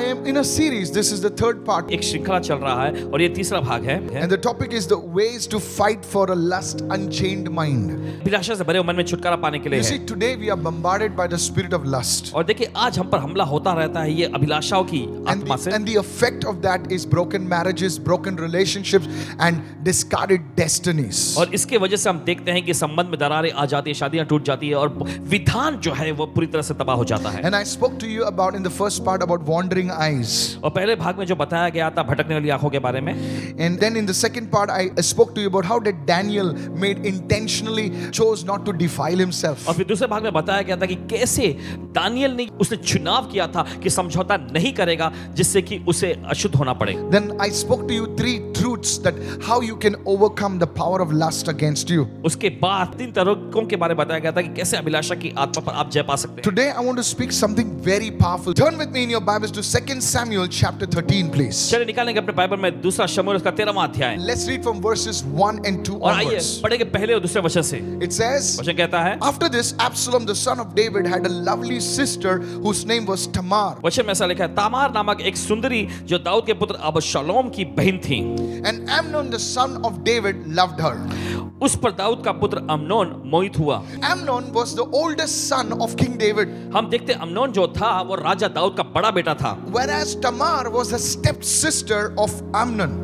am in a series. This is the third part. एक श्रृंखला चल रहा है और ये तीसरा भाग है And the topic is the ways to fight for a lust unchained mind. अभिलाषा से भरे हुए मन में छुटकारा पाने के लिए You है। see, today we are bombarded by the spirit of lust. और देखिए आज हम पर हमला होता रहता है ये अभिलाषाओं की आत्मा से, And the effect of that is broken marriages, broken relationships, and discarded destinies. और इसके वजह से हम देखते हैं कि संबंध में दरारें आ जाती है, शादियां टूट जाती है और विधान जो है वो पूरी तरह से तबाह हो जाता है। And I spoke to you about in the first part about wandering eyes. और पहले भाग में जो बताया गया था भटकने वाली आंखों के बारे में, And then in the second part I spoke to you about how that Daniel made intentionally chose not to defile himself. और फिर दूसरे भाग में बताया गया था कि कैसे दानियल ने उसने चुनाव किया था कि समझौता नहीं करेगा जिससे कि उसे अशुद्ध होना पड़े। Then I spoke to you three truths that how you can overcome the power of lust against you. उसके बाद 3 तरीकों के बारे में बताया गया था कि कैसे अभिलाषा की आत्मा पर आप जय पा सकते हैं। Today I want to speak something very powerful. Turn with me in your Bibles to 2 Samuel chapter 13 please. चलिए निकालेंगे अपने बाइबल में दूसरा शमूएल उसका 13वां अध्याय Let's read from verses 1 and 2 और आइए onwards. पढ़ेंगे पहले और दूसरे वचन से। It says, वचन कहता है, after this Absalom the son of David had a lovely sister whose name was Tamar. वचन में ऐसा लिखा है, तामार नामक एक सुंदरी जो दाऊद के पुत्र अबशालोम की बहन थी, And Amnon the son of David loved her. उस पर दाऊद का पुत्र अम्नोन मोहित हुआ। Amnon was the oldest son of King David, हम देखते अम्नोन जो था वो राजा दाऊद का बड़ा बेटा था, whereas Tamar was a stepsister of Amnon,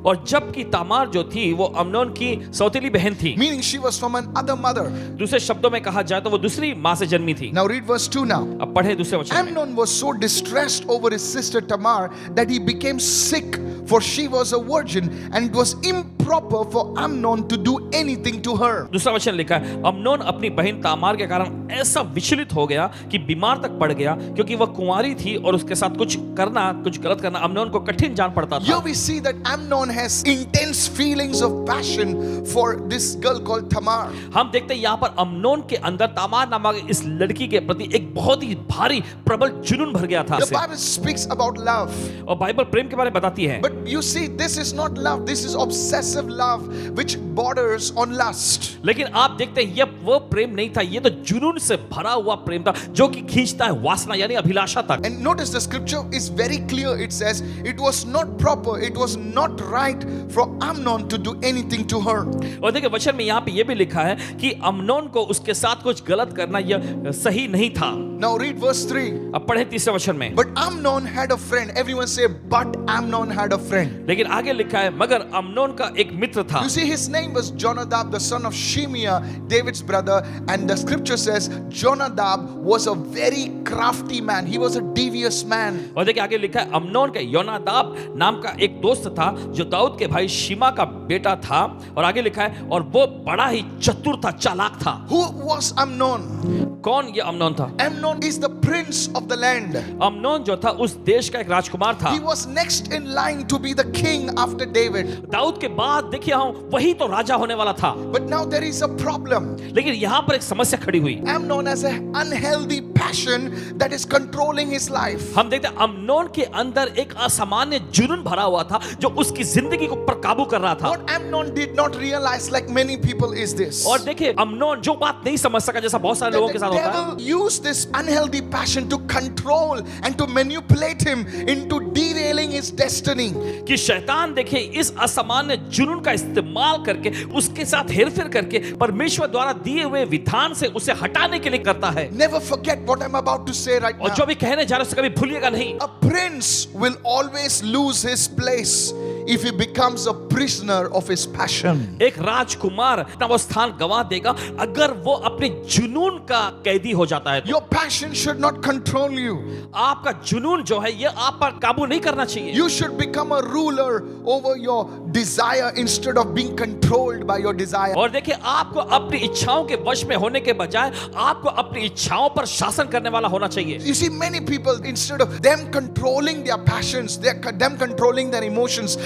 और जबकि तामार जो थी वो अम्नोन की सौतेली बहन थी। meaning she was from another mother. दूसरे शब्दों में कहा जाए तो वो दूसरी माँ से जन्मी थी। Now read verse 2 now. अब पढ़े दूसरे वचन में। Amnon was so distressed over his sister Tamar that he became sick, for she was a virgin, and it was improper for Amnon to do anything to her. दूसरा वचन लिखा है, Amnon अपनी बहन तामार के कारण ऐसा विचलित हो गया कि बीमार तक पड़ गया, क्योंकि वह कुंवारी थी और उसके साथ कुछ गलत करना अम्नोन को कठिन जान पड़ता Here था। we see that Amnon has intense feelings of passion for this girl called Tamar. हम देखते हैं यहाँ पर अम्नोन के अंदर तामार नामक इस लड़की के प्रति एक बहुत ही भारी प्रबल जुनून भर गया था। The Bible speaks about love, और बाइबल प्रेम के बारे में बताती है, but you see, this is not love. This is obsessive love, which borders on lust. लेकिन आप देखते हैं यह वो प्रेम नहीं था, ये तो जुनून से भरा हुआ प्रेम था जो कि खींचता है वासना यानी अभिलाषा तक। And notice the scripture is very clear. It says it was not proper, it was not right for Amnon to do anything to her. और देखिए वचन में यहाँ पे ये भी लिखा है कि अम्नोन को उसके साथ कुछ गलत करना यह सही नहीं था। Now read verse 3. अब पढ़े तीसरे वचन में। But Amnon had a friend. Everyone say, but Amnon had a friend. लेकिन आगे लिखा है मगर अम्नोन का एक मित्र था। You see, his name was Jonadab, the son of Shimeah, David's brother. And the scripture says Jonadab was a very crafty man. He was a devious man. और देखिए आगे लिखा है अम्नोन का योनादाब नाम का एक दोस्त था जो दाऊद के भाई शिमा का बेटा था, और आगे लिखा है और वो बड़ा ही चतुर था, चालाक था। Who was Amnon? कौन ये अम्नोन था? Amnon is the prince of the land. Amnon जो था उस देश का एक राजकुमार था। He was next in line to be the king after David. Dawood के बाद देखिए हम वही तो राजा होने वाला था। But now there is a problem. लेकिन यहाँ पर एक समस्या खड़ी हुई। Amnon has an unhealthy passion that is controlling his life. हम देखते हैं अम्नोन के अंदर एक असामान्य जुनून भरा हुआ था जो उसकी जिंदगी को पर काबू कर रहा था। What Amnon did not realize, like many people, is this: और देखिए अम्नोन जो बात नहीं समझ सका जैसा बहुत सारे that लोगों के the साथ होता है, devil used this unhealthy passion to control and to manipulate him into derailing his destiny. कि शैतान देखिए इस असामान्य जुनून का इस्तेमाल करके उसके साथ हेरफेर करके परमेश्वर द्वारा दिए हुए विधान से उसे हटाने के लिए करता है। Never forget what I'm about to say right और जो now. भी कहने जा रहे हैं उसे कभी भूलिएगा नहीं। A prince will always lose his place if he becomes a prisoner of his passion. एक राजकुमार अपना वो स्थान गंवा देगा अगर वो अपने जुनून का कैदी हो जाता है। Your passion should not control you. आपका जुनून जो है ये आप पर काबू नहीं करना चाहिए। You should become a ruler over your desire instead of being controlled by your desire. और देखिए आपको अपनी इच्छाओं के वश में होने के बजाय आपको अपनी इच्छाओं पर शासन करने वाला होना चाहिए। You see, many people, instead of them controlling their passions, them controlling their emotions,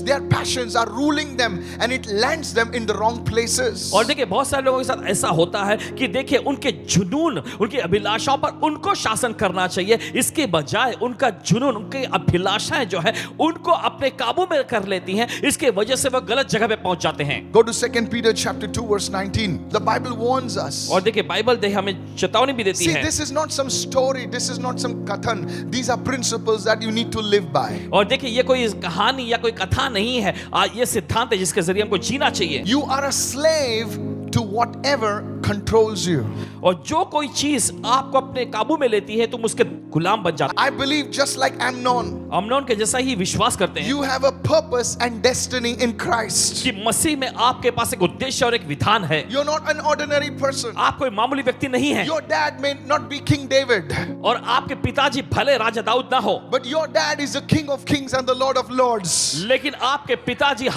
their passions are ruling them, and it lands them in the wrong places. और देखिए बहुत सारे लोगों के साथ ऐसा होता है कि देखिए उनके जुनून उनकी अभिलाषाओं पर उनको शासन करना चाहिए, इसके बजाय उनका जुनून उनकी अभिलाषाएं जो है उनको अपने काबू में कर लेती हैं, इसके वजह से वह गलत जगह पे पहुंच जाते हैं। Go to 2 Peter chapter 2 verse 19. The Bible warns us. और देखिए बाइबल हमें चेतावनी भी देती See, है। this is not some story. This is not some kathan. These are principles that you need to live by. और देखिए ये कोई कहानी या कोई कथा नहीं है, ये सिद्धांत है जिसके जरिए हमको जीना चाहिए। You are a slave to whatever controls you. और जो कोई चीज आपको अपने काबू में लेती है, तुम उसके गुलाम बन जाते I believe just like Amnon, हो। अम्नोन के जैसा ही विश्वास करते हैं you have a purpose and destiny in Christ. कि मसीह में आपके पास एक उद्देश्य और एक विधान है। You're not an ordinary person. आप कोई मामूली व्यक्ति नहीं है। Your dad may not be King David, और आपके पिताजी भले राजा दाऊद ना हो, but your dad is the King of Kings and the Lord of Lords. लेकिन आपके पिताजी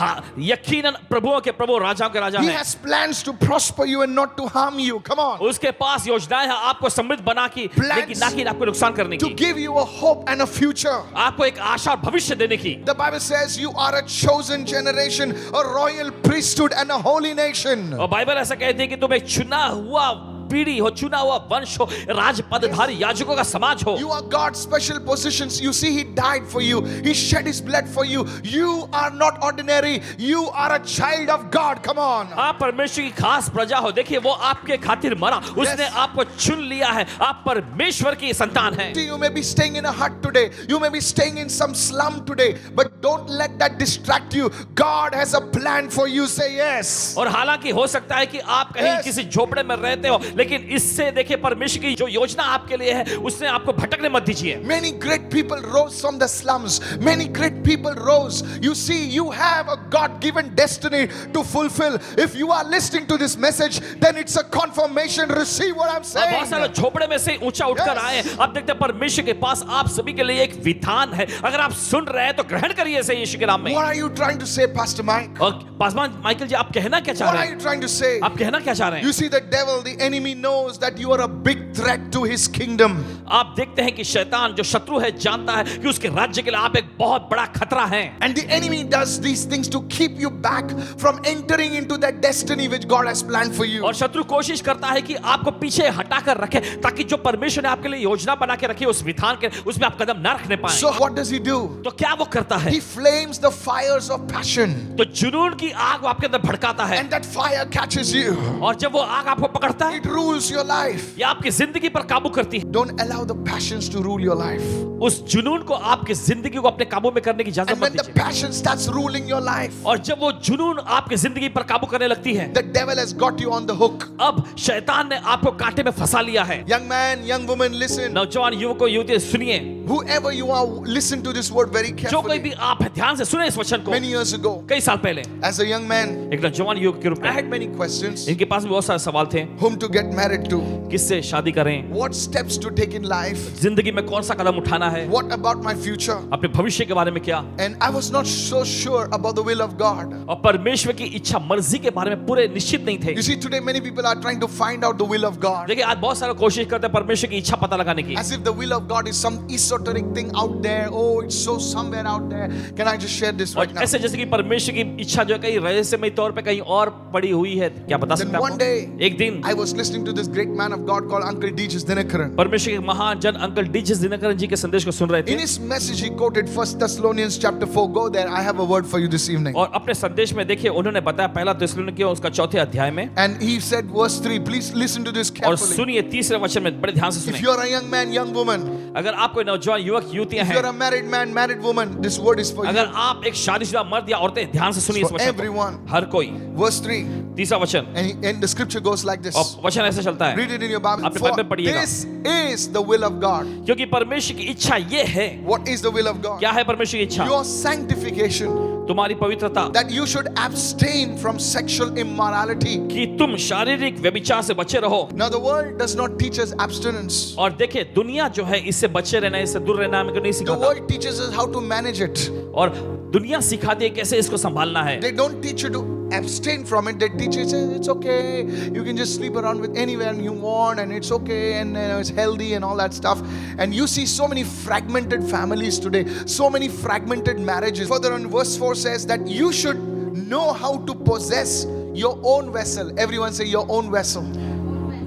यकीनन प्रभुओं के प्रभु, राजाओं के राजा He हैं। has plans to prosper you and not to harm you. Come on. उसके पास योजनाएं हैं आपको समृद्ध बना की, लेकिन ना कि आपको नुकसान करने To की, give you a hope and a future. आपको एक आशा और भविष्य देने की। The Bible says you are a chosen generation, a royal priesthood and a holy nation. और बाइबल ऐसा कहती है कि तुम एक चुना हुआ पीढ़ी हो, चुना हुआ वंश हो, राजपदधारी याजकों का समाज हो। You are God's special possessions. You see, He died for you. He shed His blood for you. You are not ordinary. You are a child of God. Come on. आप परमेश्वर की खास प्रजा हो। देखिए वो आपके खातिर मरा, उसने आपको चुन लिया है, आप परमेश्वर की संतान हैं। You may be staying in a hut today. You may be staying in some slum today. But don't let that distract you. God has a plan for you. Say yes. और हालांकि हो सकता है कि आप कहीं किसी झोपड़े में रहते हो, लेकिन इससे देखिए परमेश्वर की जो योजना आपके लिए है, उसने आपको भटकने मत दीजिए। Many great people rose from the slums. Many great people rose. You see, you have a God-given destiny to fulfill. If you are listening to this message, then it's a confirmation. Receive what I'm saying. बहुत सारे झोपड़े में से ऊंचा उठकर आए। अब देखते हैं परमेश्वर के पास आप सभी के लिए एक विधान है। अगर आप सुन रहे हैं तो ग्रहण करिए इसे यीशु के नाम में। What are you trying to say, Pastor Mike? और पासवान माइकल जी, आप कहना क्या चाह What रहे are you हैं? trying to say? आप कहना क्या चाह रहे हैं? You see, the devil, the enemy knows that you are a big threat to his kingdom. आप देखते हैं कि शैतान जो शत्रु है जानता है कि उसके राज्य के लिए आप एक बहुत बड़ा खतरा हैं। And the enemy does these things to keep you back from entering into that destiny which God has planned for you. और शत्रु कोशिश करता है कि आपको पीछे हटाकर रखे, ताकि जो परमेश्वर ने आपके लिए योजना बना के रखी है उस विधान के, उसमें आप कदम ना रखने पाएं। So what does he do? तो क्या वो करता है? He flames the fires of passion. तो जुनून की आग वो आपके अंदर भड़काता है, And that fire catches you. और जब वो आग आपको पकड़ता है, It rules your life. ये आपकी जिंदगी पर काबू करती है। Don't allow the passions to rule your life. उस जुनून को, आपकी जिंदगी को अपने काबू में करने की इजाजत And मत when the दीजिए। passion starts ruling your life, और जब वो जुनून आपकी जिंदगी पर काबू करने लगती है, the devil has got you on the hook. अब शैतान ने आपको कांटे में फंसा लिया है। Young man, young woman, listen. नौजवान युवकों युवतियां सुनिए, Whoever you are, listen to this word very जो कोई भी carefully. आप है ध्यान से सुने इस वचन को। Many years ago, कई साल पहले as a young man, एक नौजवान युवक के रूप I में had many questions. इनके पास भी बहुत सारे सवाल थे। Whom to get married to? किससे शादी करें, What steps to take in life? जिंदगी में कौन सा कदम उठाना है, What about my future? अपने भविष्य के बारे में क्या, And I was not so sure about the will of God. और परमेश्वर की इच्छा मर्जी के बारे में पूरे निश्चित नहीं थे। You see, today many people are trying to find out the will of God. देखिए आज बहुत सारे कोशिश करते हैं परमेश्वर की इच्छा पता लगाने की, As if the will of God is some esoteric thing out there. Oh, it's so somewhere out there. Can I just share this right और now? ऐसे जैसे कि परमेश्वर की इच्छा जो है कहीं रहस्यमय तौर पे कहीं और पड़ी हुई है। क्या बता Then सकते हैं one आपको? day, एक दिन I was listening to this great man of God called Uncle D.J. Dinakaran. परमेश्वर के महान जन अंकल डी.जे. दिनकरन जी के संदेश को सुन रहे In थे, his message, he quoted 1 Thessalonians chapter 4. Go there. I have a word for you this evening. और अपने संदेश में देखिए उन्होंने बताया पहला थिस्सलुनीकियों उसका चौथे अध्याय में, And he said, verse 3. Please listen to this और carefully. सुनिए तीसरे वचन में बड़े ध्यान से If सुनिए। you are a young man, young woman, अगर आप कोई नौजवान युवक युवतियां if you are हैं, a married man, married woman, this word is for you. अगर आप एक शादीशुदा मर्द या औरतें, ध्यान से सुनिए इस For वचन everyone. को। हर कोई। Verse 3. तीसरा वचन, And the scripture goes like this. और वचन ऐसे चलता है, Read it in your Bible. अपने For बाइबल में पढ़िएगा। this is the will of God. क्योंकि परमेश्वर की इच्छा ये है। What is the will of God? क्या है परमेश्वर की इच्छा? Your sanctification. तुम्हारी पवित्रता, That you should abstain from sexual immorality. कि तुम शारीरिक व्यभिचार से बचे रहो। Now the world does not teach us abstinence. और देखिए दुनिया जो है इससे बचे रहना, इससे दूर रहना हमको नहीं The सिखाता, world teaches us how to manage it. और दुनिया सिखाती है कैसे इसको संभालना है। They don't teach you to abstain from it. They teach you it's okay. You can just sleep around with anyone you want, and it's okay, and it's healthy and all that stuff. And you see so many fragmented families today, so many fragmented marriages. Further on, verse 4 says that you should know how to possess your own vessel. Everyone say your own vessel.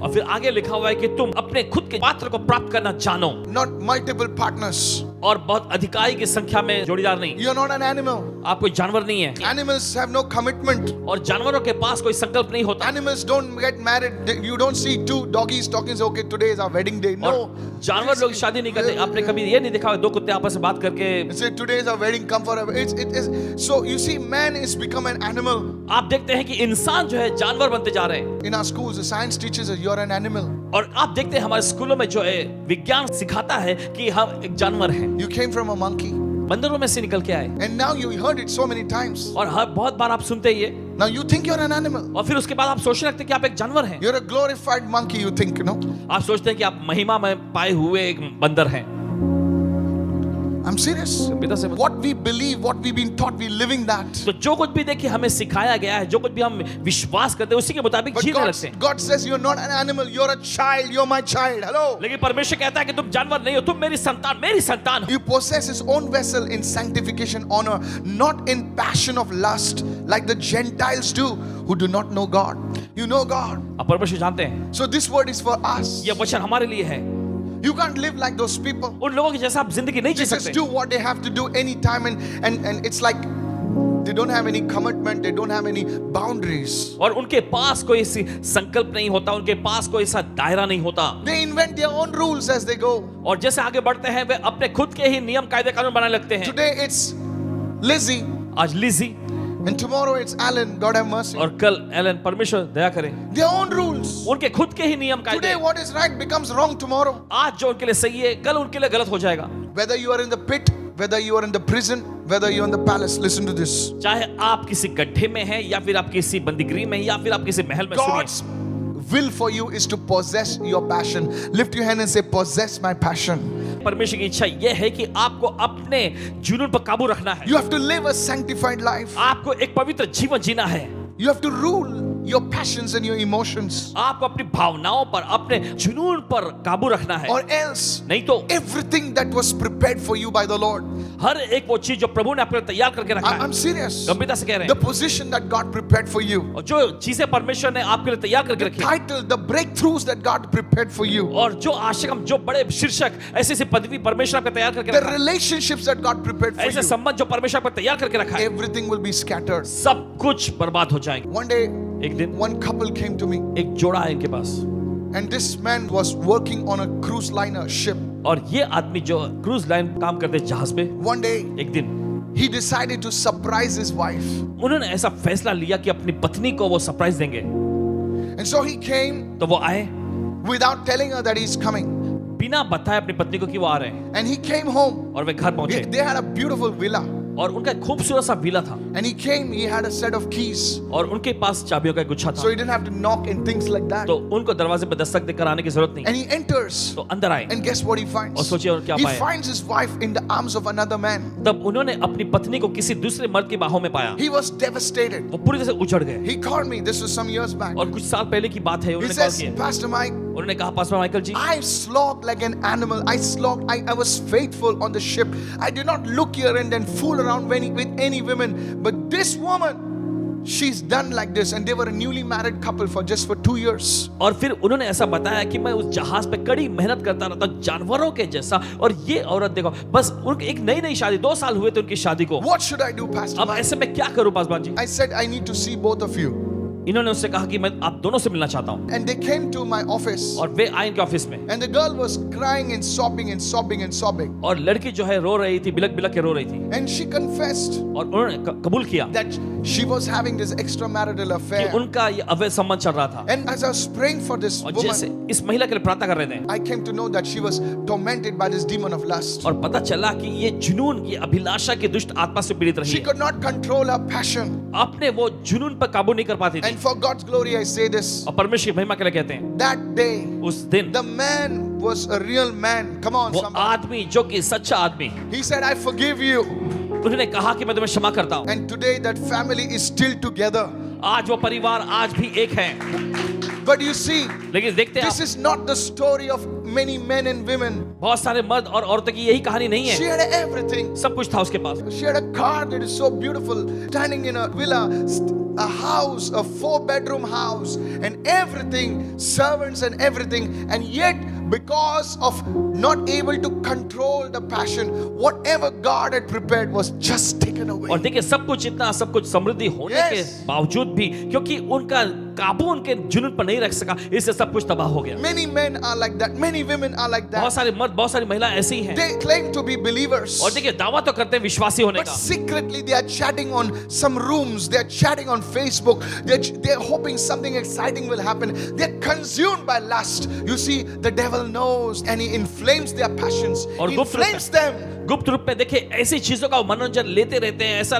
और फिर आगे लिखा हुआ है कि तुम अपने खुद के पात्र को प्राप्त करना जानो। Not multiple partners. और बहुत अधिकारी की संख्या में जोड़ीदार नहीं। You're not an animal. आप कोई जानवर नहीं है। Animals have no commitment. और जानवरों के पास कोई संकल्प नहीं होता। Animals don't get married. You don't see two doggies talking, say, okay, today is our wedding day. No. और जानवर लोग शादी नहीं करते। आपने कभी ये नहीं देखा दो कुत्ते आपस में बात करके Say, today is our wedding, come for a... It is. So you see, man is become an animal. आप देखते हैं कि इंसान जो है जानवर बनते जा रहे हैं। In our schools, the science teaches us you're an animal. और आप देखते हैं हमारे स्कूलों में जो है विज्ञान सिखाता है कि हम एक जानवर हैं। You came from a monkey. बंदरों में से निकल के आए। And now you heard it so many times. और हर बहुत बार आप सुनते ही है। Now you think you're an animal. और फिर उसके बाद आप सोचने लगते हैं कि आप एक जानवर हैं। You're a glorified monkey, you think, you know. आप सोचते हैं कि आप महिमा में पाए हुए एक बंदर हैं। I'm serious. पिता से What we believe, what we've been taught, we're living that. तो जो कुछ भी देखिए हमें सिखाया गया है, जो कुछ भी हम विश्वास करते हैं उसी के मुताबिक But जीने लगते हैं। God says you're not an animal, you're a child, you're my child. Hello. लेकिन परमेश्वर कहता है कि तुम जानवर नहीं हो, तुम मेरी संतान हो। You possess his own vessel in sanctification, honor, not in passion of lust, like the Gentiles do, who do not know God. You know God. आप परमेश्वर जानते हैं। So this word is for us. ये वचन हमारे लिए है। You can't live like those people. उन लोगों की जैसा आप जिंदगी नहीं जी They just सकते। do what they have to do anytime, and it's like they don't have any commitment, they don't have any boundaries. और उनके पास कोई ऐसी संकल्प नहीं होता, उनके पास कोई ऐसा दायरा नहीं होता। They invent their own rules as they go. और जैसे आगे बढ़ते हैं वे अपने खुद के ही नियम कायदे कानून बनाने लगते हैं। Today it's Lizzie, आज लिजी and tomorrow it's Alan. God have mercy. और कल एलन, परमेश्वर दया करें। Their own rules. उनके खुद के ही नियम कायदे। Today what is right becomes wrong tomorrow. आज जो उनके लिए सही है कल उनके लिए गलत हो जाएगा। Whether you are in the pit, whether you are in the prison, whether you are in the palace, listen to this. चाहे आप किसी गड्ढे में हैं या फिर आप किसी बंदीगृह में या फिर आप किसी महल में God's सुनिए। will for you is to possess your passion. Lift your hand and say, possess my passion. परमेश्वर की इच्छा यह है कि आपको अपने जुनून पर काबू रखना है। You have to live a sanctified life. आपको एक पवित्र जीवन जीना है। You have to rule your passions and your emotions. आपको अपनी भावनाओं पर, अपने जुनून पर काबू रखना है। Or else, नहीं तो everything that was prepared for you by the Lord. हर एक वो चीज जो प्रभु ने आपके लिए तैयार करके रखा है। I'm serious. गंभीरता से कह रहे The हैं। position that God prepared for you. और जो चीजें परमेश्वर ने आपके लिए तैयार करके The रखी, title, the breakthroughs that God prepared for you. और जो आशिक जो बड़े शीर्षक ऐसी ऐसी पदवी परमेश्वर आपको तैयार करके The रखा है, relationships that God prepared for ऐसे you. संबंध जो परमेश्वर आपको तैयार करके रखा है, Everything will be scattered. सब कुछ बर्बाद हो जाएंगे। One day, एक दिन one couple came to me, एक जोड़ा है इनके पास, and this man was working on a cruise liner ship. और ये आदमी जो क्रूज लाइन काम करते जहाज पे, One day, एक दिन he decided to surprise his wife. उन्होंने ऐसा फैसला लिया कि अपनी पत्नी को वो सरप्राइज देंगे। And so he came तो वो आए without telling her that he's coming. बिना बताए अपनी पत्नी को कि वो आ रहे हैं, And he came home. और वे घर पहुंचे They had a beautiful villa. और उनका एक खूबसूरत सा विला था, And he came, he had a set of keys. और उनके पास चाबियों का एक गुच्छा So था। he didn't have to knock and things like that. तो उनको दरवाजे पर दस्तक देकर आने की जरूरत नहीं। And he enters. तो अंदर आए, And guess what he और finds? सोचिए और क्या He पाया। finds his wife in the arms of another man. तब उन्होंने अपनी पत्नी को किसी दूसरे मर्द की बाहों में पाया। He was devastated. वो पूरी तरह से उजड़ गए। He called me, this was some years back. और कुछ साल पहले की बात है, He उन्होंने कॉल says, किया। Pastor Mike, उन्होंने कहा, pastor Michael ji, I slogged like an animal. I was faithful on the ship. I did not look here and then fool around with any women. But this woman, she's done like this. And they were a newly married couple for 2 years. और फिर उन्होंने ऐसा बताया कि मैं उस जहाज पे कड़ी मेहनत करता रहता जानवरों के जैसा, और ये औरत देखो, बस उनकी एक नई शादी, 2 साल हुए थे उनकी शादी को। What should I do, Pastor अब Mike? ऐसे में क्या करूं Paswan ji? I said, I need to see both of you. इन्होंने उससे कहा कि मैं आप दोनों से मिलना चाहता हूं, And they came to my office. और वे आए इनके ऑफिस में, And the girl was crying and sobbing and sobbing and sobbing. और लड़की जो है रो रही थी, बिलक बिलक के रो रही थी, And she confessed और उन्होंने कबूल किया that she was having this extramarital कि affair. उनका ये अवैध संबंध चल रहा था। And as I was praying for this और जैसे woman, इस महिला के लिए प्रार्थना कर रहे थे, I came to know that she was tormented by this demon of lust. और पता चला कि ये जुनून, ये अभिलाषा की दुष्ट आत्मा से पीड़ित रही She है। could not control her passion. अपने वो जुनून पर काबू नहीं कर पाती थी। And for God's glory, I say this. और परमेश्वर की महिमा के लिए कहते हैं, That day, उस दिन the man was a real man. Come on, वो somebody. आदमी जो कि सच्चा आदमी, He said, I forgive you. उन्होंने कहा कि मैं तुम्हें क्षमा करता हूँ। And today that family is still together. आज वो परिवार आज भी एक है। But you see, लेकिन देखते हैं this आप, is not the story of many men and women. बहुत सारे मर्द और औरतों की यही कहानी नहीं She है। had everything. सब कुछ था उसके पास, She had a car that is so beautiful, standing in a villa, a house, a 4-bedroom house, and everything, servants and everything. And yet, because of not able to control the passion, whatever God had prepared was just taken away. और देखिए सब कुछ इतना सब कुछ समृद्धि होने Yes. के बावजूद भी क्योंकि उनका काबू उनके जुनून पर नहीं रख सका, इससे सब कुछ तबाह हो गया। Many men are like that. Many women are like बहुत that. सारे मर्द, बहुत सारी महिला ऐसी ही हैं। They claim to be believers, और देखिए दावा तो करते हैं विश्वासी होने but का, secretly they are chatting on some rooms. They are chatting on Facebook. They're hoping something exciting will happen. They're consumed by lust. You see, the devil knows, and he inflames their passions. और He गुप्त रूप inflames them. गुप्त रूप में देखिए ऐसी चीजों का मनोरंजन लेते रहते हैं, ऐसा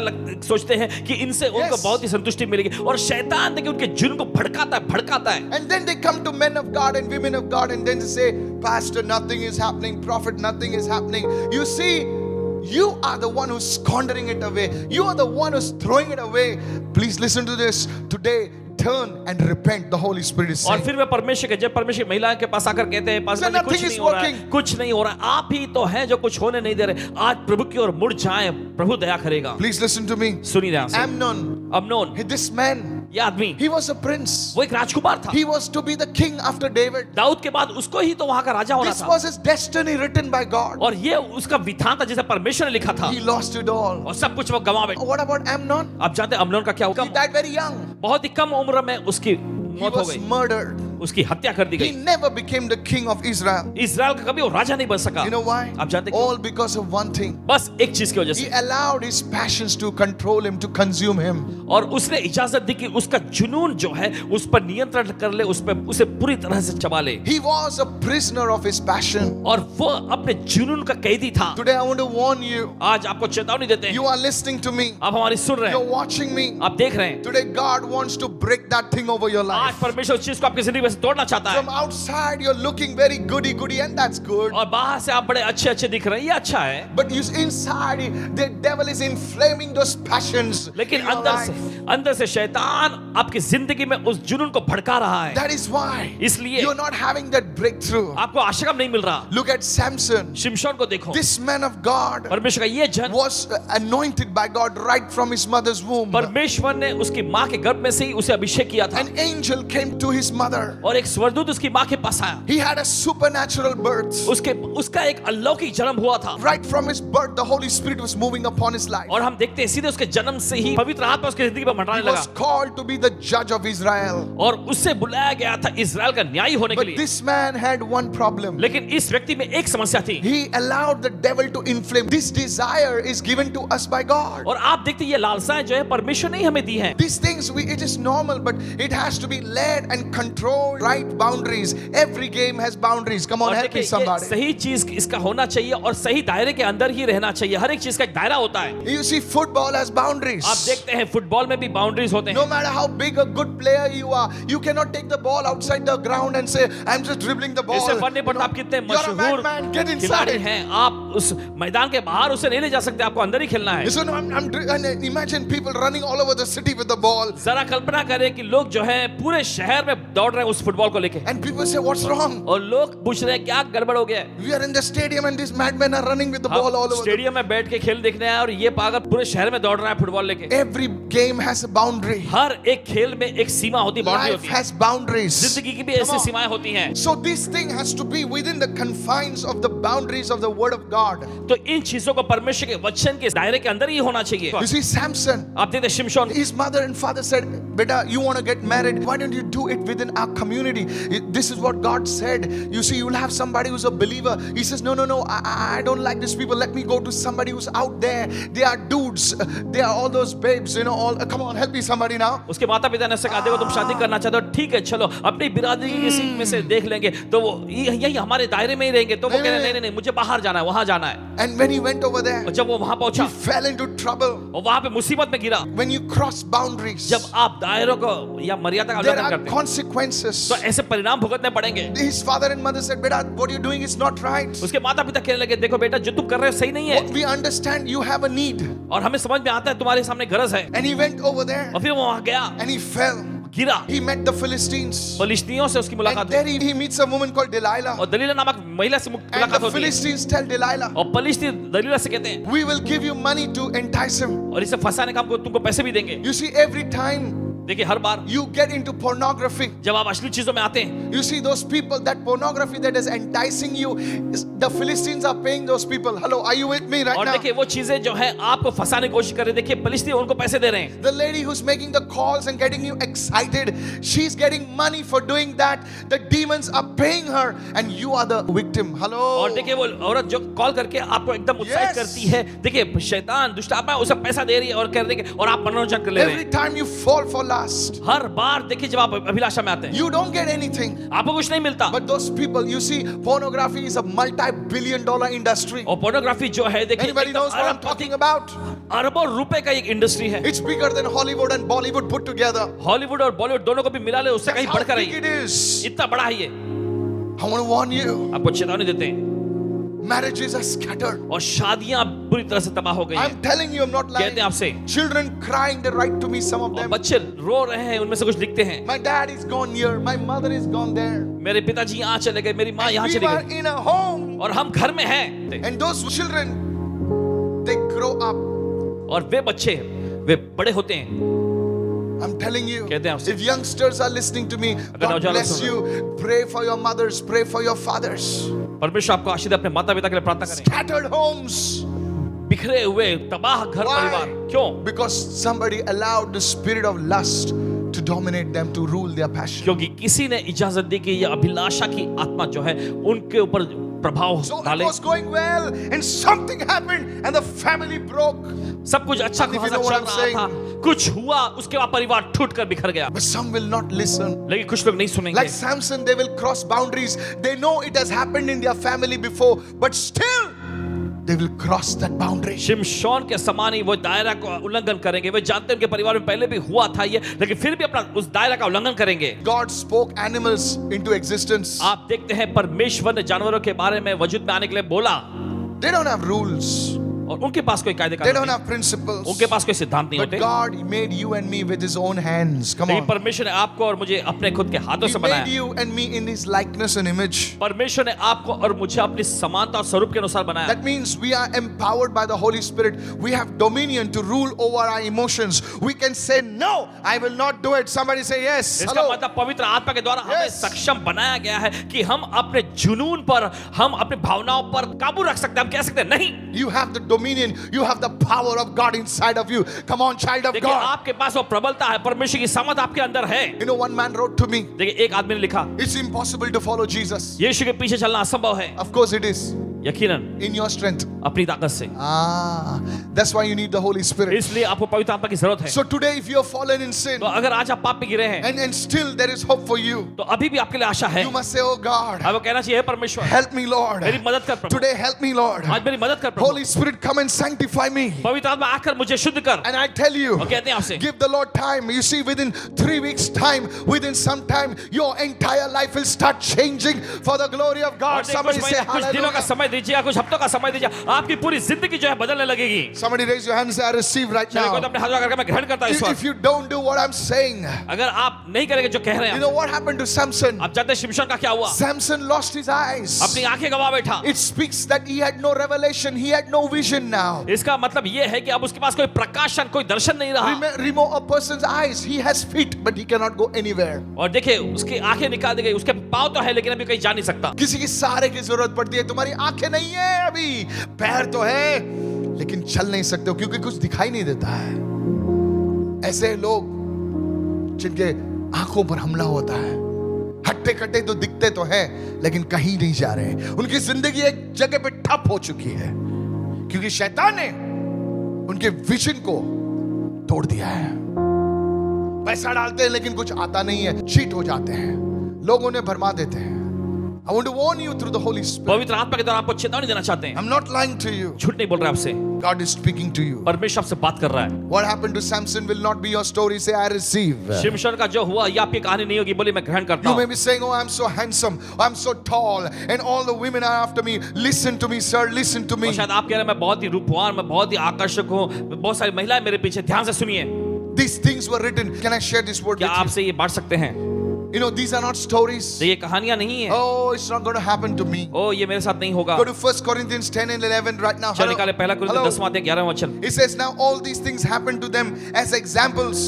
सोचते हैं कि इनसे उनको Yes. बहुत ही संतुष्टि मिलेगी, और शैतान देखिए उनके जुनून को भड़काता है। And then they come to men of God and women of God, and then they say, Pastor, nothing is happening. Prophet, nothing is happening. You see, you are the one who's squandering it away. You are the one who's throwing it away. Please listen to this. Today, turn and repent. The Holy Spirit is और saying. फिर वे परमेश्वर के जब परमेश्वर महिला के पास आकर कहते हैं पास्टर जी nothing कुछ is नहीं हो रहा है, working. कुछ नहीं हो रहा है, आप ही तो हैं जो कुछ होने नहीं दे रहे, आज प्रभु की ओर मुड़ जाएं, प्रभु दया करेगा। Please listen to me. Um, सुनिए ध्यान से। Amnon, अम्नोन, this man, ये आदमी, he was a prince. वो एक राजकुमार था। He was to be the king after David. Dawood के बाद उसको ही तो वहां का राजा होना This था, was his destiny written by God. और ये उसका विधान था जिसे परमेश्वर ने लिखा था, He lost it all. और सब कुछ वो गंवा बैठा। What about Amnon? आप जानते हैं अम्नोन का क्या He हुआ? died very young. बहुत ही कम उम्र में उसकी He मौत हो was गई, murdered. उसकी हत्या कर दी He गई। never became the king of Israel. Israel का कभी वो राजा नहीं बन सका। You know why? आप जानते क्यों? All because of one thing. बस एक चीज की वजह He से, allowed his passions to control him, to consume him. और उसने इजाजत दी कि उसका जुनून जो है उस पर नियंत्रण कर ले, उस पर उसे पूरी तरह से चबा ले, He was a prisoner of his passion. और वो अपने जुनून का कैदी था। Today I want to warn you. आज आपको चेतावनी देते हैं, You are listening to me. आप हमारी सुन रहे You're हैं, watching me. आप देख रहे हैं। Today God wants to break that thing over your आज life. परमेश्वर उस चीज को आपकी जिंदगी में से तोड़ना चाहता है, From outside you're looking very goody goody, and that's good. और बाहर से आप बड़े अच्छे अच्छे दिख रहे हैं, ये अच्छा है, But you inside the devil is inflaming those passions. लेकिन in your life. अंदर से शैतान आपकी जिंदगी में उस जुनून को भड़का रहा है, That is why इसलिए you're not having that breakthrough. आपको आशीर्वाद नहीं मिल रहा। Look at Samson. शिमशोन को देखो, This man of God परमेश्वर का ये जन was anointed by God right from his mother's womb. परमेश्वर ने उसकी माँ के गर्भ में से ही उसे अभिषेक किया था, An angel came to his mother. और एक स्वर्गदूत उसकी माँ के पास आया, He had a supernatural birth. उसका एक अलौकिक जन्म हुआ था, Right from his birth, the Holy Spirit was moving upon his life. और हम देखते हैं सीधे उसके जन्म से ही पवित्र आत्मा उसकी जिंदगी पर मंडराने He लगा, was called to be the judge of Israel. और उससे बुलाया गया था इजराइल का न्यायी होने के But लिए। this man had one problem. लेकिन इस व्यक्ति में एक समस्या थी, He allowed the devil to inflame. This desire is given to us by God. और आप देखते हैं ये लालसाएं जो है परमेश्वर ने ही हमें दी हैं। These things, it is normal, but it has to be led and controlled. Right boundaries. Every game has boundaries. Come on, और help me देखिए ये somebody. सही चीज इसका होना चाहिए और सही दायरे के अंदर ही रहना चाहिए। हर एक चीज का एक दायरा होता है। You see, football has boundaries. आप देखते हैं फुटबॉल में भी बाउंड्रीज होते No हैं। matter how big a good player you are, you cannot take the ball outside the ground and say, I'm just dribbling the ball. इससे फर्क नहीं पड़ता आप कितने You're a मशहूर madman, get खिलाड़ी inside. हैं, आप उस मैदान के बाहर उसे नहीं ले जा सकते, आपको अंदर ही खेलना है। So no, and imagine people running all over the city with the ball. जरा कल्पना करें कि लोग जो है पूरे शहर में दौड़ रहे हैं उस फुटबॉल को लेके, And people say, what's wrong? और लोग पूछ रहे हैं क्या गड़बड़ हो गया है। We are in the stadium and these madmen are running with the ball all over. Stadium में बैठ के खेल देखने आए और ये पागल पूरे शहर में दौड़ रहा है फुटबॉल लेके। Every game has a boundary. हर एक खेल में एक सीमा होती, बाउंड्री Life होती है, has boundaries. जिंदगी की भी Come ऐसी on. सीमाएं होती हैं। So this thing has to be within the confines of the boundaries of the word of God. तो इन चीजों को परमेश्वर के वचन के दायरे के अंदर ही होना चाहिए। You see, Samson, आप देखते हैं शिमशोन, his mother and father said, Beta, you want to get married? Why don't you do it within our community? This is what God said. You see, you'll have somebody who's a believer. He says, no, I don't like these people. Let me go to somebody who's out there. They are dudes. They are all those babes, come on, help me somebody now. उसके माता पिता ने उससे कहा देखो तुम शादी करना चाहते हो, ठीक है चलो अपनी बिरादरी की किसी में से देख लेंगे, तो वो यही हमारे दायरे में ही रहेंगे। तो वो कह रहे नहीं, मुझे बाहर जाना है, वहां जाना है। And when he went over there, और जब वो वहां he पहुंचा fell into trouble. और वहां पे मुसीबत में गिरा। When you cross boundaries, जब आप दायरों को या मर्यादा का there उल्लंघन are करते हैं consequences. तो ऐसे परिणाम भुगतने पड़ेंगे। His father and mother said, Beta, what you're doing is not right. उसके माता पिता कहने लगे देखो बेटा जो तुम कर रहे हो सही नहीं है, What we understand, you have a need. और हमें समझ में आता है तुम्हारे सामने गरज है। And he went over there और फिर वो वहां गया, and he fell. गिरा, He met the Philistines. फलिस्तीनियों से उसकी And मुलाकात there हुई he meets a woman called Delilah. और दलीला नामक महिला से And मुलाकात the होती है Philistines tell Delilah, और फलिस्तीन दलीला से कहते हैं we will give you money to entice him. और इसे फंसाने का हमको तुमको पैसे भी देंगे। You see, every time देखिए हर बार you get into pornography, जब आप अश्लील चीजों में आते हैं, you see those people, that pornography that is enticing you, the Philistines are paying those people. Hello, are you with me right और now? देखिए वो चीजें जो है आपको फंसाने की कोशिश कर रहे हैं, देखिए फिलिस्तीन उनको पैसे दे रहे हैं। The lady who's making the calls and getting you excited, she's getting money for doing that. The demons are paying her and you are the victim. Hello. और देखिए वो औरत जो कॉल करके आपको एकदम उत्साहित Yes. करती है, देखिए शैतान दुष्ट आत्मा उसे पैसा दे रही है और कर रही है और आप मनोरंजन कर ले रहे Every हैं। time you fall for lust, हर बार देखिए जब आप अभिलाषा में आते हैं, you don't get anything. आपको कुछ नहीं मिलता। But those people, you see, pornography is a multi-billion-dollar industry. और पोर्नोग्राफी जो है देखिए Anybody knows what I'm talking about? अरबों रुपए का एक इंडस्ट्री है। It's bigger than Hollywood and Bollywood put together. Hollywood और बॉलीवुड दोनों को भी मिला ले, उससे That's कहीं how बढ़कर big है it ये। is. इतना बड़ा है ये। I want to warn you. आपको चेतावनी देते हैं Marriages are scattered. और शादियां बुरी तरह से तबाह हो गई हैं। I'm telling you, I'm not lying. कहते हैं आपसे, Children crying, they write to me, some of और them. बच्चे रो रहे हैं, उनमें से कुछ लिखते हैं, My dad is gone here. My mother is gone there. मेरे पिताजी यहाँ चले गए, मेरी माँ यहाँ We चली were गई in a home. और हम घर में हैं। And those children, they grow up. और वे बच्चे वे बड़े होते हैं। I'm telling you, कहते हैं आपसे, if youngsters are listening to me, God नौजवान bless soon you. Pray for your mothers, pray for your fathers. परमेश्वर आपको आशीष दे, अपने माता पिता के लिए प्रार्थना करें। Scattered homes. बिखरे हुए तबाह घर परिवार, Why? क्यों? Because somebody allowed the spirit of lust to dominate them, to rule their passion. क्योंकि किसी ने इजाजत दी कि ये अभिलाषा की आत्मा जो है उनके ऊपर प्रभाव So it डाले। was going well, and something happened, and the family broke. सब कुछ अच्छा And if खासा you know चल what I'm रहा saying. था, कुछ हुआ, उसके बाद परिवार टूट कर बिखर गया। But some will not listen. लेकिन कुछ लोग नहीं सुनेंगे। Like Samson, they will cross boundaries. They know it has happened in their family before, but still they will cross that boundary. शिमशोन के समान ही वो दायरा को उल्लंघन करेंगे। वे जानते हैं उनके परिवार में पहले भी हुआ था ये, लेकिन फिर भी अपना उस दायरा का उल्लंघन करेंगे। God spoke animals into existence. आप देखते हैं परमेश्वर ने जानवरों के बारे में वजूद में आने के लिए बोला They don't have rules. और उनके पास कोई कायदे They कानून don't नहीं, have principles. उनके पास कोई सिद्धांत नहीं But होते। God made you and me with His own hands. Come लेकिन on. परमेश्वर ने आपको और मुझे अपने खुद के हाथों He से made बनाया। you and me in His likeness and image. परमेश्वर ने आपको और मुझे अपनी समानता और स्वरूप के अनुसार बनाया। That means we are empowered by the Holy Spirit. We have dominion to rule over our emotions. We can say, no, I will not do it. Somebody say yes. इसका Hello. मतलब पवित्र आत्मा के द्वारा हमें Yes. सक्षम बनाया गया है कि हम अपने जुनून पर, हम अपनी भावनाओं पर काबू रख सकते हैं। हम कह सकते हैं नहीं, You have the dominion. You have the power of God inside of you. Come on, child of देखिए God. आपके पास वो प्रबलता है, परमेश्वर की समझ आपके अंदर है। You know, one man wrote to me, देखिए एक आदमी ने लिखा, it's impossible to follow Jesus. यीशु के पीछे चलना असंभव है। Of course it is. यकीनन In your strength. अपनी ताकत से। That's why you need the Holy Spirit. इसलिए आपको पवित्र आत्मा की जरूरत है। So today, if you have fallen in sin, तो अगर आज आप पाप में गिरे हैं, and still there is hope for you, तो अभी भी आपके लिए आशा है। you must say, oh God, अब वो कहना चाहिए, हे परमेश्वर, help me, Lord. मेरी मदद कर प्रभु। Today, help me, Lord. आज मेरी मदद कर प्रभु। Holy Spirit, come and sanctify me. पवित्र आत्मा आकर मुझे शुद्ध कर। And I tell you, और कहते हैं आपसे, give the Lord time. You see, within 3 weeks' time, within some time, your entire life will start changing for the glory of और God. देखिए, Somebody say कुछ दिनों का hallelujah. समय दीजिए, कुछ हफ्तों का समय दीजिए, आपकी पूरी जिंदगी जो है बदलने लगेगी। Somebody raise your hand and say, I receive right चलिए, कोई तो now. अपने हाथ करके मैं ग्रहण करता हूं इस If वक्त। you don't do what I'm saying, अगर आप नहीं करेंगे जो कह रहे you हैं, know what happened to Samson? आप जानते हैं शिमशोन का क्या हुआ? Samson lost his eyes. अपनी आंखें गवा बैठा। It speaks that he had no revelation, he had no vision now. इसका मतलब ये है कि अब उसके पास कोई प्रकाशन, कोई दर्शन नहीं रहा। Remove a person's eyes. He has feet, but he cannot go anywhere. और देखिए उसकी आंखें निकाल दी गई, उसके पाँव तो है लेकिन अभी कहीं जा नहीं सकता। किसी की सहारे की जरूरत पड़ती है। तुम्हारी आंखें नहीं है अभी, पैर तो है लेकिन चल नहीं सकते हो क्योंकि कुछ दिखाई नहीं देता है। ऐसे लोग जिनके आंखों पर हमला होता है, हट्टे कट्टे तो दिखते तो हैं लेकिन कहीं नहीं जा रहे। उनकी जिंदगी एक जगह पे ठप हो चुकी है क्योंकि शैतान ने उनके विजन को तोड़ दिया है। पैसा डालते हैं लेकिन कुछ आता नहीं है, चीट हो जाते हैं, लोग उन्हें भरमा देते हैं। I want to warn you through the Holy Spirit. पवित्र आत्मा के द्वारा आपको चेतावनी देना चाहते हैं। I'm not lying to you. झूठ नहीं बोल रहा आपसे, God is speaking to you. परमेश्वर आपसे बात कर रहा है। What happened to Samson will not be your story. Say, I receive. शिमशोन का जो हुआ ये आपकी कहानी नहीं होगी, बोली मैं ग्रहण करता You may हूँ। be saying, oh, I'm so handsome, I'm so tall, and all the women are after me. Listen to me, sir, listen to me. और शायद आप कह रहे हैं मैं बहुत ही रूपवान, मैं बहुत ही आकर्षक हूँ, बहुत सारी महिलाएं मेरे पीछे, ध्यान से सुनिए। These things were written. Can I share this word क्या with you? आपसे ये बांट सकते हैं? You know, these are not stories. ये कहानियां नहीं है। Oh, it's not going to happen to me. ओ ये मेरे साथ नहीं होगा। Go to 1 Corinthians 10 and 11 right now. चल निकाले पहला कुरिन्थियों 10वां 11वां वचन। It says, now all these things happen to them as examples.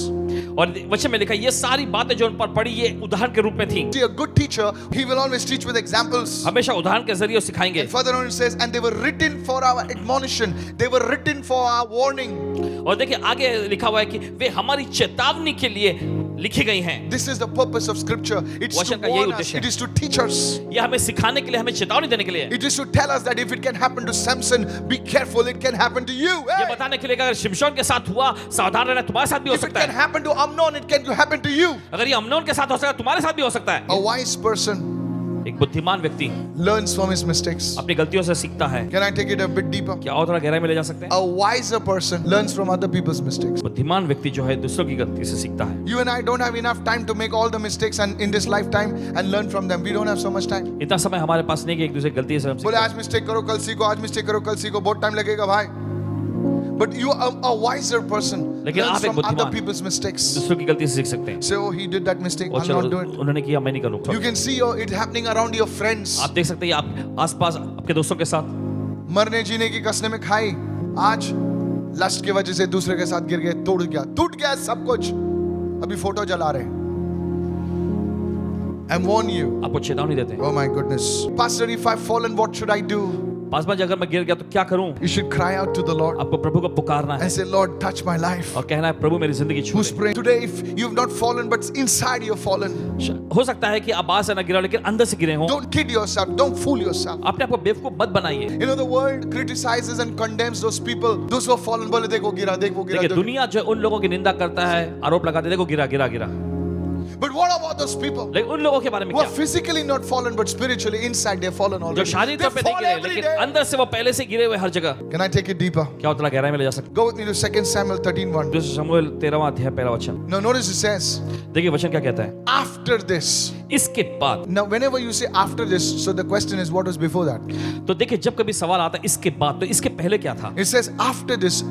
और वचन में लिखा ये सारी बातें जो उन पर पड़ी ये उदाहरण के रूप में थी। See, a good teacher, he will always teach with examples. हमेशा उदाहरण के जरिए सिखाएंगे। And further on it says, and they were written for our admonition. They were written for our warning. और देखिए आगे लिखा हुआ है कि वे हमारी चेतावनी के लिए लिखी गई हैं। This is the purpose of scripture. It's to वचन का यही warn us. उद्देश्य है। It is to teach us. ये हमें सिखाने के लिए, हमें चेतावनी देने के लिए। It is to tell us that if it can happen to Samson, be careful, it can happen to you. ये Hey! बताने के लिए कि अगर शिमशोन के साथ हुआ, सावधान रहना, तुम्हारे साथ भी हो If it सकता can है। happen to Amnon, it can happen to you. अगर ये अम्नोन के साथ हो सकता है, तुम्हारे साथ भी हो सकता है। A wise person एक बुद्धिमान व्यक्ति learns from his mistakes. अपनी गलतियों से सीखता है। Can I take it a bit deeper? क्या और थोड़ा गहराई में ले जा सकते हैं? A wiser person learns from other people's mistakes. बुद्धिमान व्यक्ति जो है दूसरों की गलती से सीखता है। You and I don't have enough time to make all the mistakes and in this lifetime and learn from them. We don't have so much time. इतना समय हमारे पास नहीं कि एक दूसरे की गलती से हम बोले सीखें। आज मिस्टेक करो कल सीखो, आज मिस्टेक करो कल सीखो, बहुत टाइम लगेगा भाई. But you are a wiser person लेकिन learns आप एक from other बुद्धिमान people's mistakes. दूसरों की गलती से सीख सकते हैं। Say, oh, he did that mistake, और I'll not do चलो it. उन्होंने किया मैं नहीं करूँगा। You can see it happening around your friends. आप देख सकते हैं आप आसपास आपके दोस्तों के साथ मरने जीने की कसने में खाई, आज लस्ट की वजह से दूसरे के साथ गिर गए, टूट गया सब कुछ. अभी फोटो जला रहे हैं. I warn you. आपको चेतावनी देते हैं। Oh my goodness. Pastor, if I've fallen, what should I do? Paswan ji अगर मैं गिर गया तो क्या करूं? You should cry out to the Lord आपको प्रभु को पुकारना है and say, Lord, touch my life. और कहना है प्रभु मेरी जिंदगी छू Who's ले। praying today? If you've not fallen, but inside you're fallen, हो सकता है कि आप बाहर से ना गिरा लेकिन अंदर से गिरे हों। don't kid yourself. Don't fool yourself. अपने आप को बेवकूफ मत बनाइए। You know, the world criticizes and condemns those people, those who have fallen. बोले देखो गिरा. देखिए दुनिया जो उन लोगों की निंदा करता है, आरोप लगाते हैं, देखो गिरा। But what about those people लेकिन उन लोगों के बारे में who are क्या? physically not fallen, but spiritually inside they're fallen जो already? शारीरिक They तौर पे नहीं fall गिरे every लेकिन day. अंदर से वो पहले से गिरे हुए हर जगह। Can I take it deeper? क्या उतना गहराई में ले जा सकते? Go with me to 2 Samuel 13:1. दूसरा शमूएल 13वां अध्याय पहला वचन। Now notice it says, देखिए वचन क्या कहता है? after this. इसके बाद। Now whenever you say after this, so the question is what was before that? तो देखिए जब कभी सवाल आता है इसके बाद तो इसके पहले क्या था? It says after this,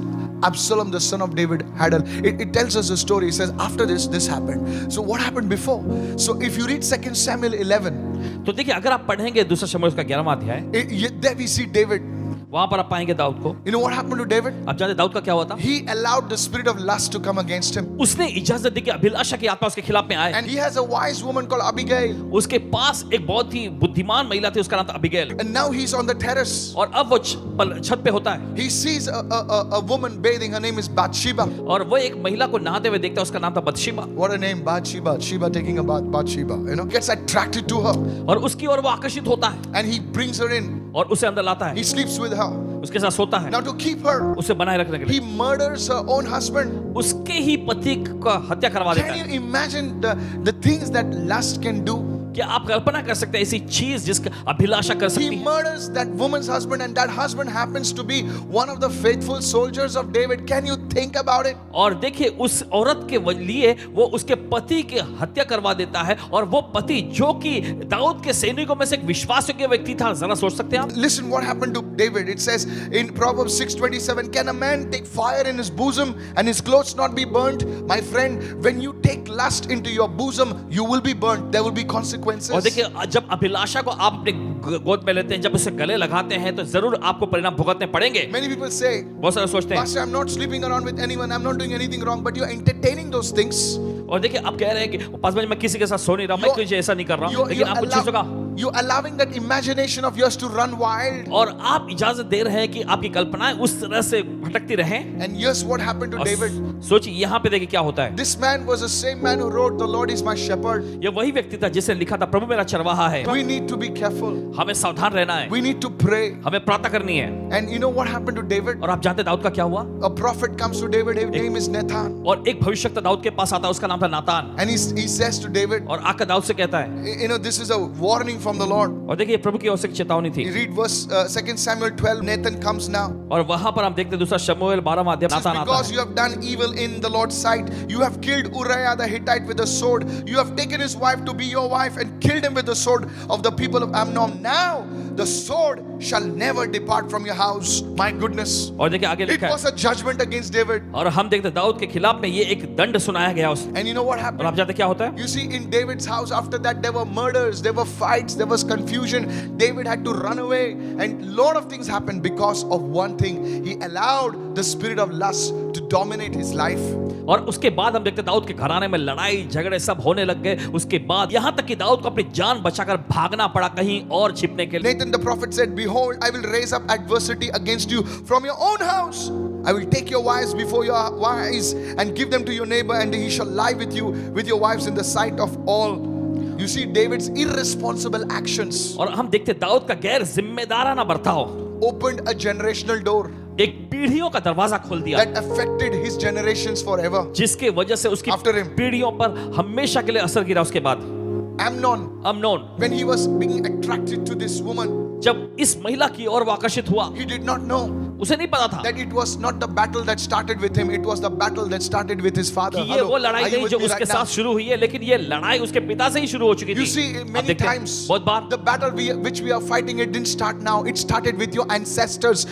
Absalom the son of David had it tells us a story. It says after this happened. So what happened before? So if you read 2 Samuel 11, तो देखिए अगर आप पढ़ेंगे दूसरा शमूएल का 11वां अध्याय, there we see David. वहां पर आप पाएंगे दाऊद को। You know what happened to David? आप जानते हैं दाऊद का क्या हुआ था? He allowed the spirit of lust to come against him. उसने इजाजत दी कि अभिलाषा की आत्मा उसके खिलाफ में आए। And he has a wise woman called Abigail. उसके पास एक बहुत ही बुद्धिमान महिला थी, उसका नाम था Abigail. And now he's on the terrace. और अब वो छत पे होता है He sees a woman bathing. Her name is Bathsheba. और वो एक महिला को नहाते हुए देखता है, उसका नाम था बतशीबा। What a name, Bathsheba. Sheba taking a bath, Bathsheba. You know, gets attracted to her. और उसकी ओर वो आकर्षित होता है And he brings her in. और उसे अंदर लाता है, He sleeps with her. उसके साथ सोता है, Now to keep her, उसे बनाए रखने के he लिए murders her own husband. उसके ही पति का हत्या करवा देता Can है। you imagine the things that lust can do? क्या आप कल्पना कर सकते हैं ऐसी चीज जिसका अभिलाषा कर He सकती है? murders that woman's husband, and that husband happens to be one of the faithful soldiers of David. Can you think about it? और देखिए उस औरत के लिए वो उसके पति की हत्या करवा देता है, और वो पति जो कि दाऊद के सैनिकों में से एक विश्वासयोग्य व्यक्ति था। जरा सोच सकते हैं आप? Listen what happened to David. It says in Proverbs 6:27, can a man take fire in his bosom and his clothes not be burnt? My friend, when you take lust into your bosom, you will be burnt. There will be consequences. और देखिए जब अभिलाषा को आप अपने गोद में लेते हैं, जब उसे गले लगाते हैं, तो जरूर आपको परिणाम भुगतने पड़ेंगे। Many people say, बहुत सारे सोचते हैं, Pastor, I'm not sleeping around with anyone. I'm not doing anything wrong, but you're entertaining those things. और देखिए आप कह रहे हैं कि पास में मैं किसी के साथ सो नहीं रहा, मैं कुछ ऐसा नहीं कर रहा हूं, लेकिन आप कुछ चीजों का you're allowing that imagination of yours to run wild. और आप इजाजत दे रहे हैं कि आपकी कल्पनाएं उस तरह से भटकती रहें। And here's what happened to और David. सोचिए यहाँ पे देखिए क्या होता है। This man was the same man who wrote, "The Lord is my shepherd." ये वही व्यक्ति था जिसने लिखा था प्रभु मेरा चरवाहा है। We need to be careful. हमें सावधान रहना है, We need to pray. हमें प्रार्थना करनी है। And you know what happened to David? और आप जानते हैं दाऊद का क्या हुआ? A prophet comes to David. His name is Nathan. और एक भविष्यवक्ता दाऊद के पास आता है, उसका नाम था नातान। And he says to David, और आकर दाऊद से कहता है, you know, this is a warning from the Lord. और देखिए प्रभु की ओर से चेतावनी थी। You read verse 2 Samuel 12. Nathan comes now. और वहां पर हम देखते हैं दूसरा शमूएल 12वां अध्याय, This is नातान आता because है। you have done evil in the Lord's sight. You have killed Uriah the Hittite with a sword. You have taken his wife to be your wife and killed him with the sword of the people of Ammon. Now the sword shall never depart from your house. My goodness. और देखिए आगे It लिखा was है, a judgment against David. और हम देखते हैं दाऊद के खिलाफ में ये एक दंड सुनाया गया उस, And you know what और happened? आप जानते हैं क्या होता है? You see, in David's house, after that, there were murders, there were fights, there was confusion. David had to run away, and lot of things happened because of one thing. He allowed the spirit of lust to dominate his life. और उसके बाद हम देखते हैं दाऊद के घराने में लड़ाई झगड़े सब होने लग गए। उसके बाद यहाँ तक कि दाऊद को अपनी जान बचाकर भागना पड़ा कहीं और छिपने के लिए। Nathan the prophet said, "Behold, I will raise up adversity against you from your own house. I will take your wives before your wives and give them to your neighbor, and he shall lie with you with your wives in the sight of all." You see David's irresponsible actions और हम देखते हैं दाऊद का गैर जिम्मेदाराना बर्ताव opened a generational door एक पीढ़ियों का दरवाजा खोल दिया, that affected his generations forever. जिसके वजह से उसकी After him. पीढ़ियों पर हमेशा के लिए असर गिरा। उसके बाद Amnon, Amnon when he was being attracted to this woman, जब इस महिला की ओर वो आकर्षित हुआ, he did not know उसे नहीं पता था that it was not the battle that started with him, it was the battle that started with his father. कि ये Hello, वो लड़ाई are you नहीं with जो me उसके right now? साथ शुरू हुई है, लेकिन ये लड़ाई उसके पिता से ही शुरू हो चुकी थी। You see, आप many देखते हैं, times बहुत बार the battle which we are fighting, it didn't start now. It started with your ancestors.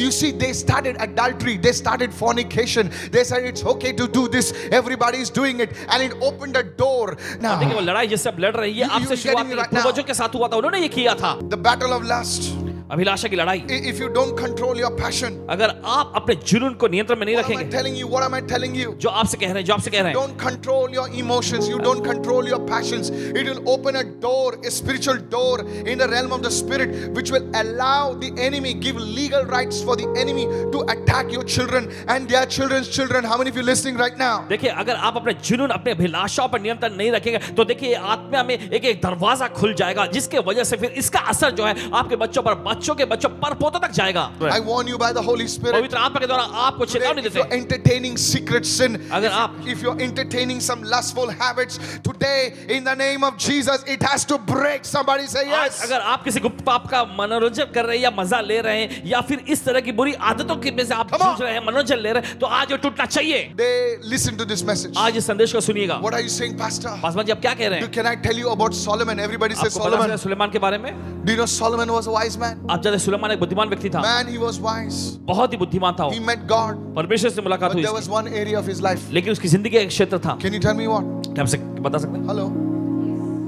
You see, they started adultery, they started fornication. They said it's okay to do this. Everybody is doing it, and it opened a door. Now, देखिए वो लड़ाई जिससे आप लड़ रही है You- आपसे you शुरुआत getting me नहीं, right now? पूर्वजों के साथ हुआ था, उन्होंने ये किया था। the battle of lust. अभिलाषा की लड़ाई, If you don't control your passion, अगर आप अपने जुनून को नियंत्रण में नहीं what am I रखेंगे, telling you? What am I telling you? जो आपसे कह रहे हैं, जो आपसे कह रहे हैं, Don't control your emotions. You don't control your passions. It will open a door, a spiritual door in the realm of the spirit, which will allow the enemy, give legal rights for the enemy to attack your children and their children's children. How many of you listening right now? देखिए अगर आप अपने जुनून अपने अभिलाषाओं पर नियंत्रण नहीं रखेंगे तो देखिए आत्मा में एक एक दरवाजा खुल जाएगा, जिसके वजह से फिर इसका असर जो है आपके बच्चों पर, बच्चों के बच्चों पर पोतों तक जाएगा। I warn you by the Holy Spirit. पवित्र आत्मा के द्वारा आपको Today, चेतावनी if देते you're हैं, entertaining secret sin, अगर आप if you're entertaining some lustful habits, today in the name of Jesus, it has to break. Somebody say आज yes. अगर आप किसी गुप्त पाप का मनोरंजन कर रहे हैं या मजा ले रहे हैं या फिर इस तरह की बुरी आदतों के में से आप Come on. जूझ रहे हैं, मनोरंजन ले रहे हैं, तो आज ये टूटना चाहिए। They listen to this message. आज इस संदेश को सुनिएगा। What are you saying, Pastor? Paswan ji आप क्या कह रहे हैं? Can I tell you about Solomon? Everybody says आपको पता Solomon. है सुलेमान के बारे में? Do you know Solomon was a wise man? आप जानते हैं सुलेमान एक बुद्धिमान व्यक्ति था, Man, he was wise. बहुत ही बुद्धिमान था He वो, met God. परमेश्वर से मुलाकात But हुई there उसकी। was one area of his life. लेकिन उसकी जिंदगी का एक क्षेत्र था, Can you tell me what? क्या आपसे बता सकते हैं? Hello?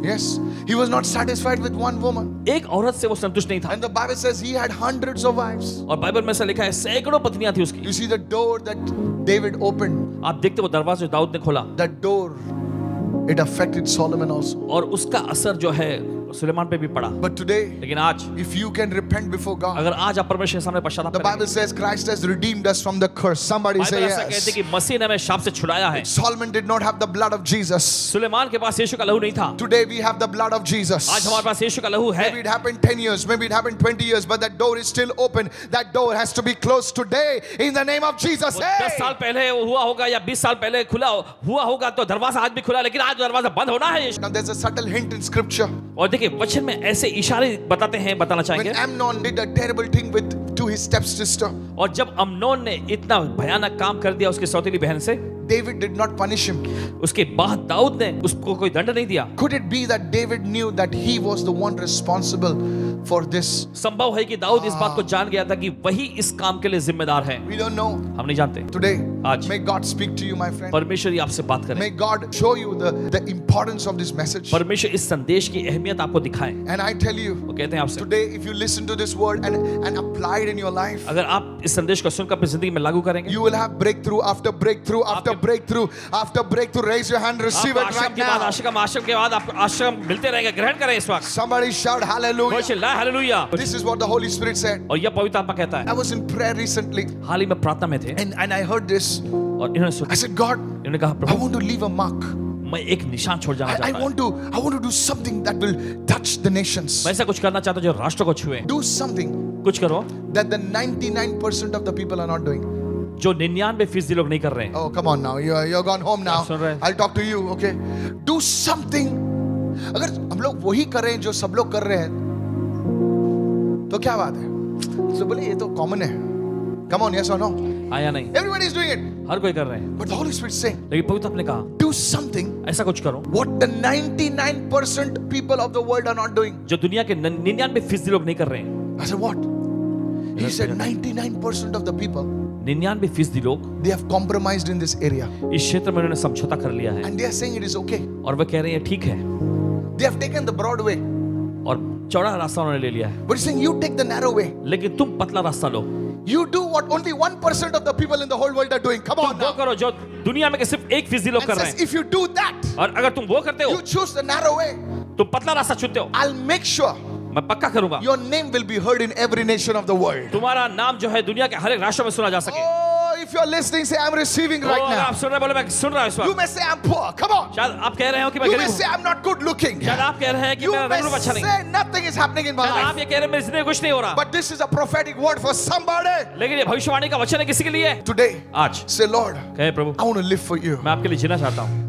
Yes. He was not satisfied with one woman. एक औरत से वो संतुष्ट नहीं था, And the Bible says he had hundreds of wives. और बाइबल में ऐसा लिखा है सैकड़ों पत्नियां थी उसकी। You see the door that David opened. आप देखते वो दरवाजा जो दाऊद ने खोला, That door, it affected Solomon also. और उसका असर जो है सुलेमान पे भी पड़ा। But today, लेकिन आज if you can repent before God, अगर आज आप परमेश्वर के सामने पश्चाताप the Bible करेंगे, says Christ has redeemed us from the curse. Somebody say Bible ऐसा कहते yes. हैं कि मसीह ने हमें शाप से छुड़ाया है। Solomon did not have the blood of Jesus. Suleman के पास यीशु का लहू नहीं था, Today we have the blood of Jesus. आज हमारे पास यीशु का लहू है। Maybe it happened 10 years, maybe it happened 20 years, but that door is still open. That door has to be closed today in the name of Jesus. वो Hey! 10 साल पहले वो हुआ होगा या 20 साल पहले खुला हुआ होगा, तो दरवाजा आज भी खुला, लेकिन आज दरवाजा बंद होना है। Now there's a subtle hint in scripture. और देखिए वचन में ऐसे इशारे बताते हैं, बताना When चाहेंगे। Amnon did a terrible thing to his stepsister, और जब अम्नोन ने इतना भयानक काम कर दिया उसकी सौतेली बहन से, David did not punish him. उसके बाद दाऊद ने उसको कोई दंड नहीं दिया। Could it be that David knew that he was the one responsible for this? संभव है कि दाऊद इस बात को जान गया था कि वही इस काम के लिए जिम्मेदार है। We don't know. हम नहीं जानते। Today, आज may God speak to you, my friend. परमेश्वर ही आपसे बात करे, May God show you the importance of this message. परमेश्वर इस संदेश की अहमियत आपको दिखाए। And I tell you, वो कहते हैं आपसे, today, if you listen to this word and apply it in your life, अगर आप इस संदेश को सुनकर अपनी जिंदगी में लागू करेंगे, you will have breakthrough after breakthrough after breakthrough after breakthrough. Raise your hand, receive आपको it आश्रम right के बाद now. आश्रम के बाद आपको आश्रम मिलते रहेंगे, ग्रहण करें इस वक्त। Somebody shout hallelujah. Hallelujah. This is what the Holy Spirit said. और यह पवित्र आत्मा कहता I है, was in prayer recently हाल ही में प्रार्थना में थे and I heard this. और इन्होंने I सुना, said, God, इन्होंने कहा I Prabhu want to leave a mark. मैं एक निशान छोड़ जाना I चाहता हूँ, want to do something that will touch the nations. मैं ऐसा कुछ करना चाहता हूँ जो राष्ट्र को छुए। Do something कुछ करो that the 99% of the people are not doing. जो 99% लोग नहीं कर रहे हैं। Oh, come on now. You're gone home now. आप सुन रहे हैं? I'll talk to you, okay? Do something. अगर हम लोग वही कर रहे हैं जो सब लोग कर रहे हैं, तो क्या बात है? तो बोले ये तो कॉमन है. Come on, yes or no? आया नहीं, Everybody is doing it. हर कोई कर रहे हैं, But the Holy Spirit is saying, लेकिन पवित्र आत्मा ने कहा do something ऐसा कुछ करो what the 99% people of the world are not doing. जो दुनिया के 99% लोग नहीं कर रहे हैं। I said, what? He said 99% of the people, 99% लोग they have compromised in this area. इस क्षेत्र में उन्होंने समझौता कर लिया है And they are saying it is okay. और वह कह रहे हैं ठीक है, They have taken the broad way. और चौड़ा रास्ता उन्होंने ले लिया है, But he's saying, you take the narrow way. लेकिन तुम पतला रास्ता लो। You do what only 1% of the people in the whole world are doing. Come तुम on वो now. करो जो दुनिया में के सिर्फ 1% लोग And कर रहे says, हैं, if you do that, और अगर तुम वो करते हो, you choose the narrow way, तुम पतला रास्ता चुनते हो, I'll make sure मैं पक्का करूंगा your name will be heard in every nation of the world. तुम्हारा नाम जो है दुनिया के हर एक राष्ट्र में सुना जा सके। Oh, if you're listening, say, I'm receiving right अगर आप now. सुन रहे बोले मैं सुन रहा हूं इस You वक्त। may say, I'm poor. Come on. शायद आप कह रहे हो कि मैं You गरीब may हूं, say, I'm not good looking. शायद आप कह रहे हैं कि You मेरा may रंग रूप अच्छा नहीं, say, nothing is happening in my शायद आप life. ये कह रहे हैं मेरी जिंदगी में कुछ नहीं हो रहा, But this is a prophetic word for somebody. लेकिन ये भविष्यवाणी का वचन है किसी के लिए। Today, आज say, Lord, कहे प्रभु I want to live for you. मैं आपके लिए जीना चाहता हूँ,